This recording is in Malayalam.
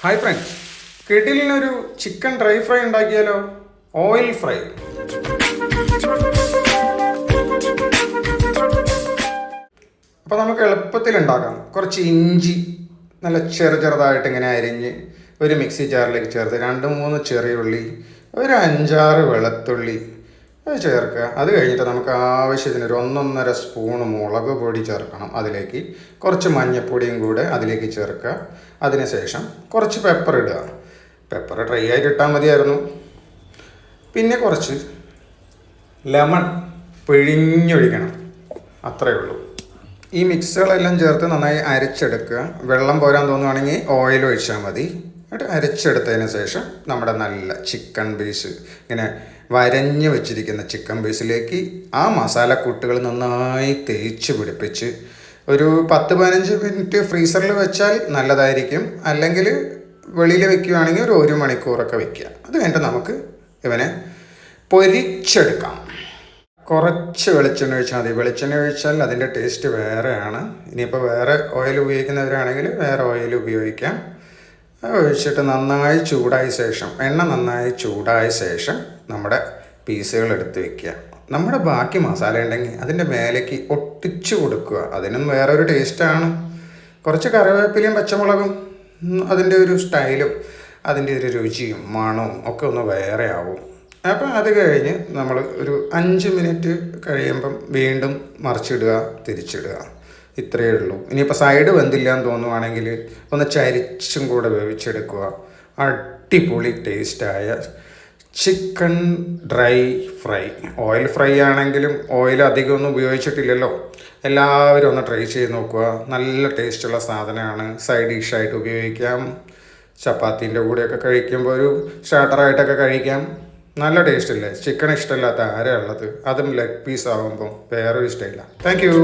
ഹായ് ഫ്രണ്ട്സ്, കിടിലിനൊരു ചിക്കൻ ഡ്രൈ ഫ്രൈ ഉണ്ടാക്കിയാലോ? Oil fry. അപ്പോൾ നമുക്ക് എളുപ്പത്തിൽ ഉണ്ടാക്കാം. കുറച്ച് ഇഞ്ചി നല്ല ചെറുതായിട്ട് ഇങ്ങനെ അരിഞ്ഞ് ഒരു മിക്സി ജാറിലേക്ക് ചേർത്ത് 2-3 ചെറിയ ഉള്ളി, ഒരു 5-6 വെളുത്തുള്ളി അത് ചേർക്കുക. അത് കഴിഞ്ഞിട്ട് നമുക്ക് ആവശ്യത്തിന് ഒരു 1-1.5 സ്പൂൺ മുളക് പൊടി ചേർക്കണം. അതിലേക്ക് കുറച്ച് മഞ്ഞൾപ്പൊടിയും കൂടെ അതിലേക്ക് ചേർക്കുക. അതിനുശേഷം കുറച്ച് പെപ്പർ ഇടുക. പെപ്പർ ഡ്രൈ ആയിട്ട് ഇട്ടാൽ മതിയായിരുന്നു. പിന്നെ കുറച്ച് ലെമൺ പിഴിഞ്ഞൊഴിക്കണം, അത്രയേ ഉള്ളൂ. ഈ മിക്സുകളെല്ലാം ചേർത്ത് നന്നായി അരച്ചെടുക്കുക. വെള്ളം പോരാൻ തോന്നുകയാണെങ്കിൽ ഓയിൽ ഒഴിച്ചാൽ മതി. എന്നിട്ട് അരച്ചെടുത്തതിന് ശേഷം നമ്മുടെ നല്ല ചിക്കൻ പീസ് ഇങ്ങനെ വരഞ്ഞ് വെച്ചിരിക്കുന്ന ചിക്കൻ പീസിലേക്ക് ആ മസാലക്കൂട്ടുകൾ നന്നായി തേച്ച് പിടിപ്പിച്ച് ഒരു 10-15 മിനിറ്റ് ഫ്രീസറിൽ വെച്ചാൽ നല്ലതായിരിക്കും. അല്ലെങ്കിൽ വെളിയിൽ വെക്കുകയാണെങ്കിൽ ഒരു 1 മണിക്കൂറൊക്കെ വെക്കുക. അത് കഴിഞ്ഞിട്ട് നമുക്ക് ഇവനെ പൊരിച്ചെടുക്കാം. കുറച്ച് വെളിച്ചെണ്ണ ഒഴിച്ചാൽ മതി. വെളിച്ചെണ്ണ ഒഴിച്ചാൽ അതിൻ്റെ ടേസ്റ്റ് വേറെയാണ്. ഇനിയിപ്പോൾ വേറെ ഓയിൽ ഉപയോഗിക്കുന്നവരാണെങ്കിൽ വേറെ ഓയിൽ ഉപയോഗിക്കാം. ഒഴിച്ചിട്ട് നന്നായി ചൂടായ ശേഷം എണ്ണ നന്നായി ചൂടായ ശേഷം നമ്മുടെ പീസുകൾ എടുത്ത് വയ്ക്കുക. നമ്മുടെ ബാക്കി മസാല ഉണ്ടെങ്കിൽ അതിൻ്റെ മേലേക്ക് ഒട്ടിച്ചു കൊടുക്കുക. അതിനും വേറൊരു ടേസ്റ്റാണ്. കുറച്ച് കറിവേപ്പിലയും പച്ചമുളകും അതിൻ്റെ ഒരു സ്റ്റൈലും അതിൻ്റെ ഒരു രുചിയും മണവും ഒക്കെ ഒന്ന് വേറെ ആവും. അപ്പോൾ അത് കഴിഞ്ഞ് നമ്മൾ ഒരു 5 മിനിറ്റ് കഴിയുമ്പം വീണ്ടും മറിച്ചിടുക, തിരിച്ചിടുക. ഇത്രയേ ഉള്ളൂ. ഇനിയിപ്പോൾ സൈഡ് വെന്തില്ല എന്ന് തോന്നുവാണെങ്കിൽ ഒന്ന് ചരിച്ചും കൂടെ വേവിച്ചെടുക്കുക. അടിപൊളി ടേസ്റ്റായ chicken dry fry. Oil fry ആണെങ്കിലും ഓയിൽ അധികമൊന്നും ഉപയോഗിച്ചിട്ടില്ലല്ലോ. എല്ലാവരും ഒന്ന് ട്രൈ ചെയ്ത് നോക്കുക. നല്ല ടേസ്റ്റുള്ള സാധനമാണ്. സൈഡ് ഡിഷായിട്ട് ഉപയോഗിക്കാം. ചപ്പാത്തീൻ്റെ കൂടെയൊക്കെ കഴിക്കുമ്പോൾ ഒരു സ്റ്റാർട്ടറായിട്ടൊക്കെ കഴിക്കാം. നല്ല ടേസ്റ്റ് ഇല്ലേ? ചിക്കൻ ഇഷ്ടമില്ലാത്ത ആരാ ഉള്ളത്? അതും ലെഗ് പീസ് ആകുമ്പോൾ വേറൊരു സ്റ്റൈലാണ്. Thank you.